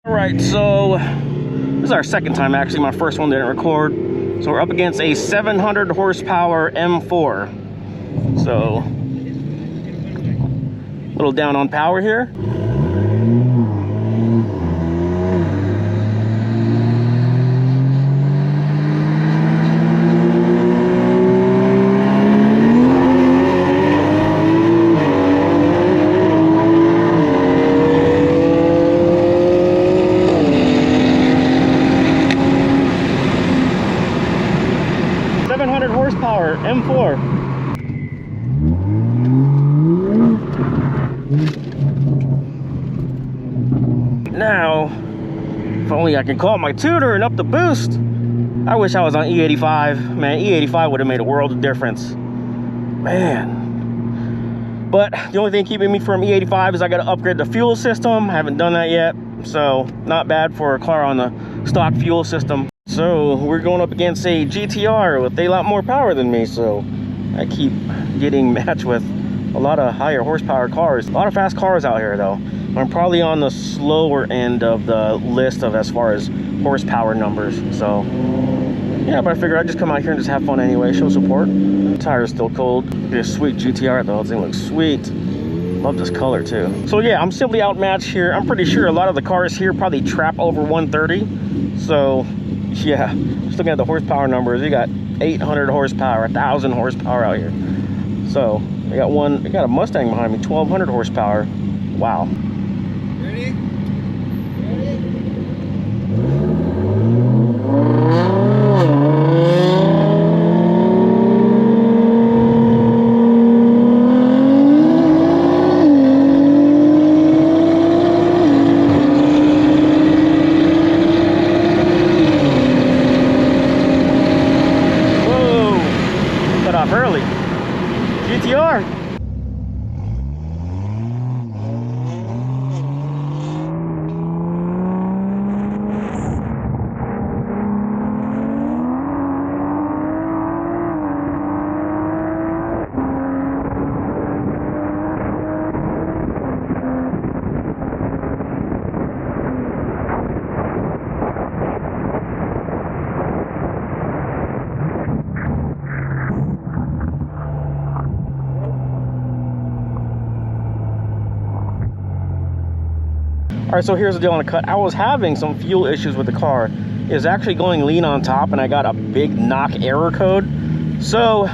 All right, so this is our second time actually. My first one didn't record. So we're up against a 700 horsepower M4. So a little down on power here. Horsepower M4. Now, if only I can call my tutor and up the boost. I wish I was on E85. Man, E85 would have made a world of difference. Man. But the only thing keeping me from E85 is I got to upgrade the fuel system. I haven't done that yet. So, not bad for a car on the stock fuel system. So we're going up against a GTR with a lot more power than me, so I keep getting matched with a lot of higher horsepower cars. A lot of fast cars out here though. I'm probably on the slower end of the list of as far as horsepower numbers. So yeah, but I figured I'd just come out here and just have fun anyway, show support. The tire's still cold. This sweet GTR though, this thing looks sweet. Love this color too. So yeah, I'm simply outmatched here. I'm pretty sure a lot of the cars here probably trap over 130. So yeah, just looking at the horsepower numbers, you got 800 horsepower, 1,000 horsepower out here. So I got a Mustang behind me, 1,200 horsepower. Wow. Ready? Early. GTR. All right, so here's the deal on the cut. I was having some fuel issues with the car. It's actually going lean on top, and I got a big knock error code. So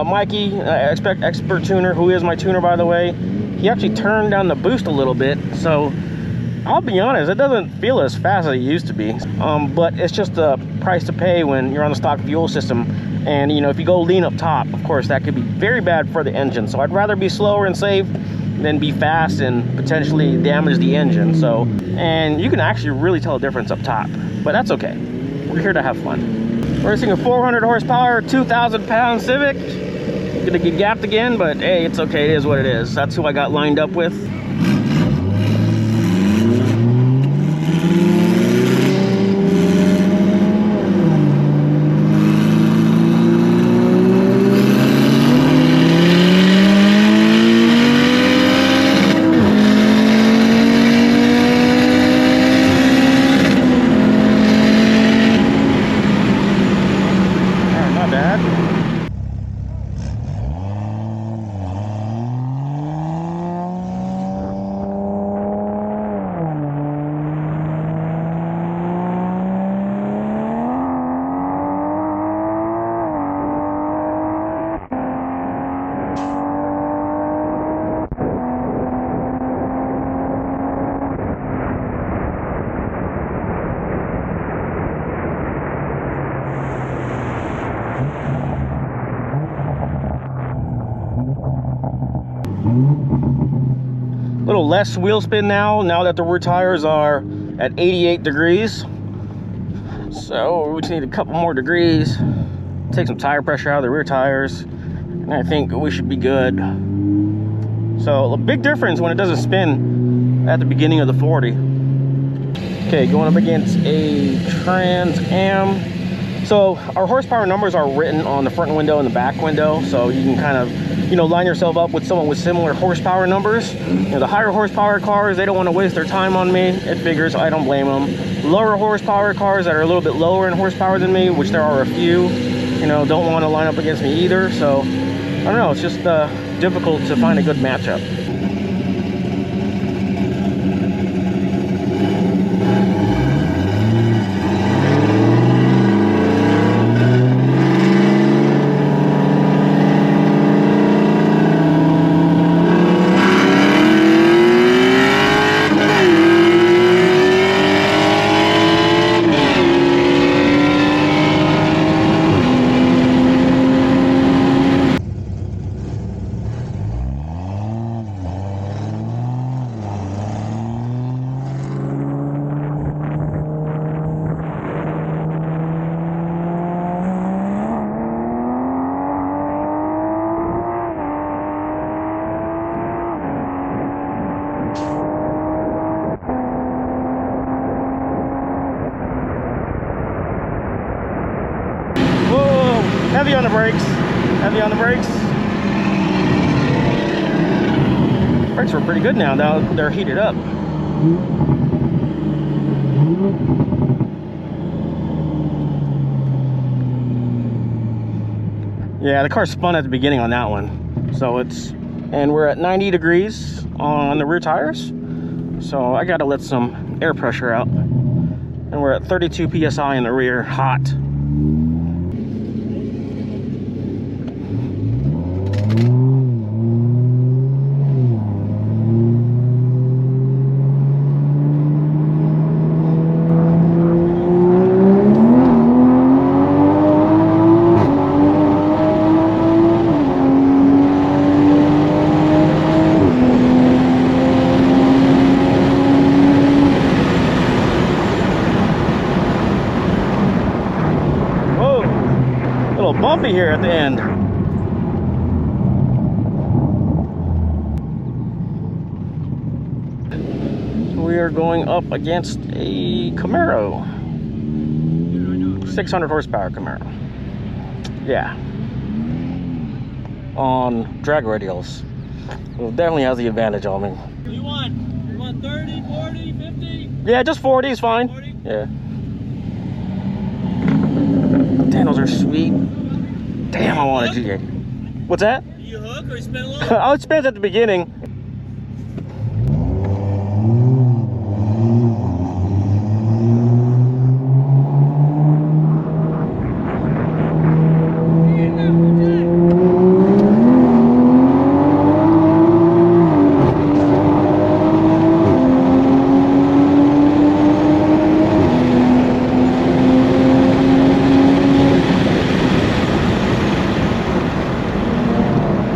Mikey, expert tuner, who is my tuner by the way, he actually turned down the boost a little bit. So I'll be honest, it doesn't feel as fast as it used to be. But it's just the price to pay when you're on the stock fuel system. And you know, if you go lean up top, of course, that could be very bad for the engine. So I'd rather be slower and safe than be fast and potentially damage the engine. So, and you can actually really tell the difference up top, but that's okay. We're here to have fun. We're racing a 400 horsepower, 2,000 pound Civic. Gonna get gapped again, but hey, it's okay. It is what it is. That's who I got lined up with. Little less wheel spin now that the rear tires are at 88 degrees. So we just need a couple more degrees, take some tire pressure out of the rear tires, and I think we should be good. So a big difference when it doesn't spin at the beginning of the 40. Okay, going up against a Trans Am So our horsepower numbers are written on the front window and the back window, so you can kind of, you know, line yourself up with someone with similar horsepower numbers. You know, the higher horsepower cars, they don't want to waste their time on me. It figures, I don't blame them. Lower horsepower cars that are a little bit lower in horsepower than me, which there are a few, you know, don't want to line up against me either. So I don't know, it's just difficult to find a good matchup. Heavy on the brakes. Heavy on the brakes. Brakes were pretty good now. Now they're heated up. Yeah, the car spun at the beginning on that one. So it's, and we're at 90 degrees on the rear tires. So I gotta let some air pressure out. And we're at 32 PSI in the rear, hot. Bumpy here at the end. We are going up against a Camaro, 600 horsepower Camaro. Yeah, on drag radials. It definitely has the advantage on me. What do you want? You want 30, 40, 50? Yeah, just 40 is fine. 40? Yeah. Damn, those are sweet. Damn, I want a G8. What's that? Do you hook or spin a little? Oh, it spins at the beginning.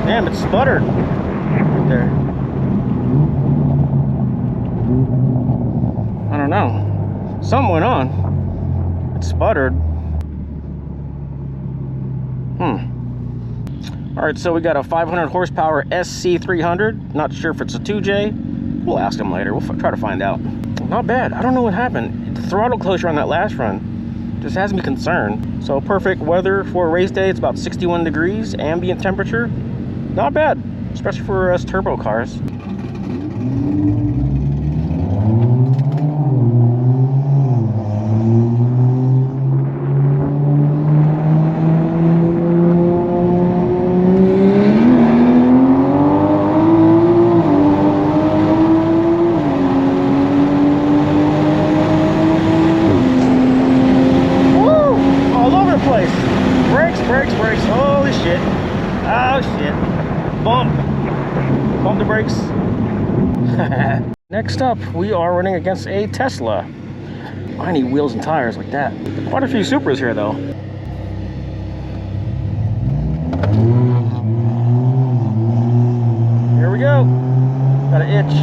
Damn, it sputtered right there. I don't know. Something went on. It sputtered. Alright, so we got a 500 horsepower SC300. Not sure if it's a 2J. We'll ask him later. We'll try to find out. Not bad. I don't know what happened. The throttle closure on that last run just has me concerned. So perfect weather for a race day. It's about 61 degrees, ambient temperature. Not bad, especially for us turbo cars. Woo! All over the place. Brakes, brakes, brakes. Holy shit. Oh shit. Bump the brakes. Next up, we are running against a Tesla. I need wheels and tires like that. Quite a few Supras here though. Here we go. Got an itch.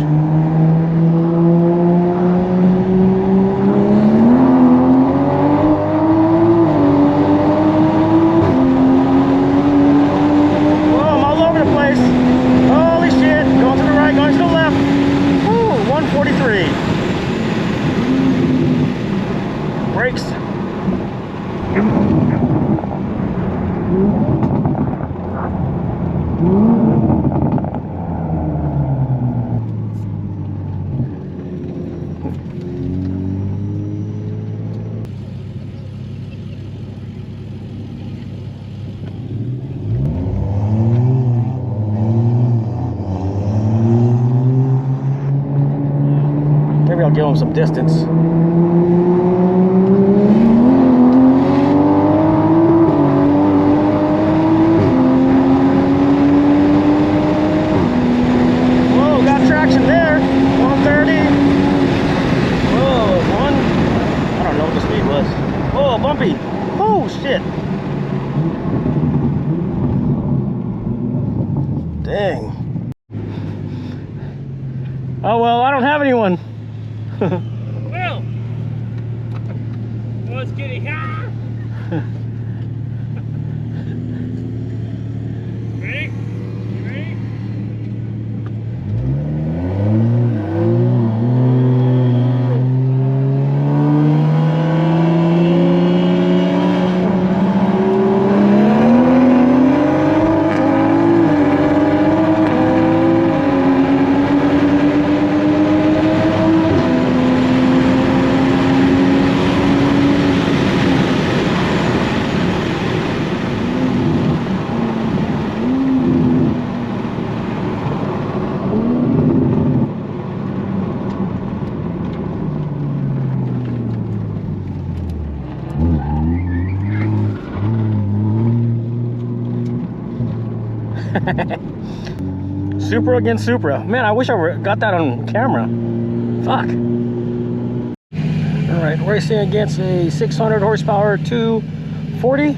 Brakes. give him some distance. Whoa, got traction there. 130. Whoa, I don't know what the speed was. Oh, bumpy. Oh, shit. Dang. Oh, well, I don't have anyone. Well, let's get it here. Ready? You ready? Supra against Supra. Man, I wish I got that on camera. Fuck. All right, racing against a 600 horsepower 240.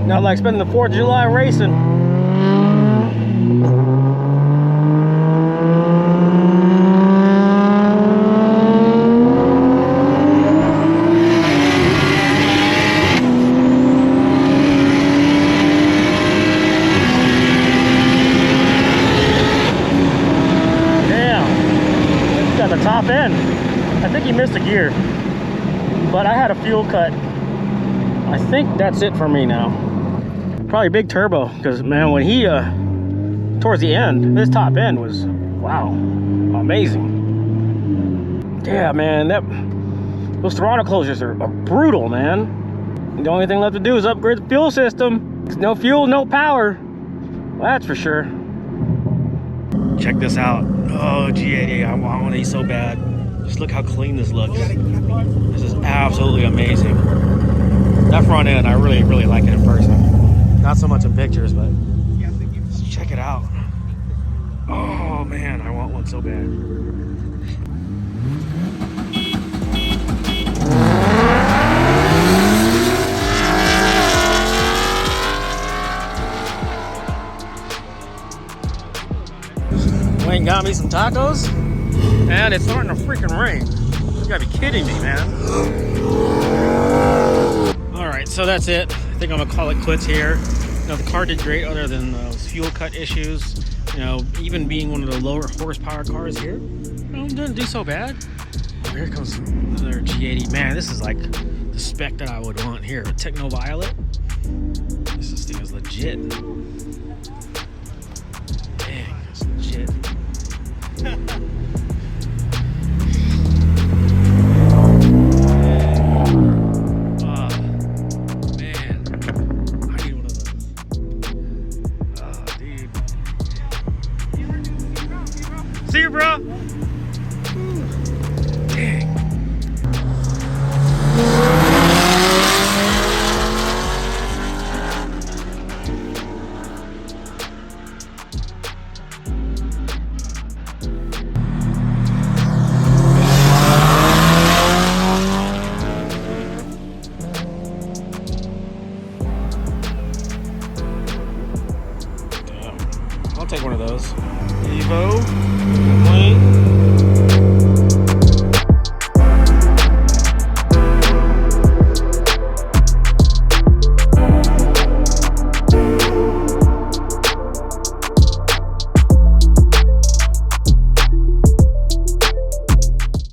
Not like spending the 4th of July racing. Top end. I think he missed a gear, but I had a fuel cut. I think that's it for me now. Probably big turbo, because man, when he towards the end, his top end was wow, amazing. Yeah, man, those throttle closures are brutal, man. The only thing left to do is upgrade the fuel system. No fuel, no power. Well, that's for sure. Check this out. Oh, G80, I want these so bad. Just look how clean this looks. This is absolutely amazing. That front end, I really, really like it in person. Not so much in pictures, but check it out. Oh man, I want one so bad. Wayne got me some tacos, and it's starting to freaking rain. You gotta be kidding me, man. All right, so that's it. I think I'm gonna call it quits here. You know, the car did great other than those fuel cut issues. You know, even being one of the lower horsepower cars here, you know, didn't do so bad. Oh, here comes another G80. Man, this is like the spec that I would want here. A Techno Violet. This thing is legit. Dang, it's legit. Oh, man. I need one of those. Oh, dude. See you, bro. Dang. I'll take one of those. Evo, complete.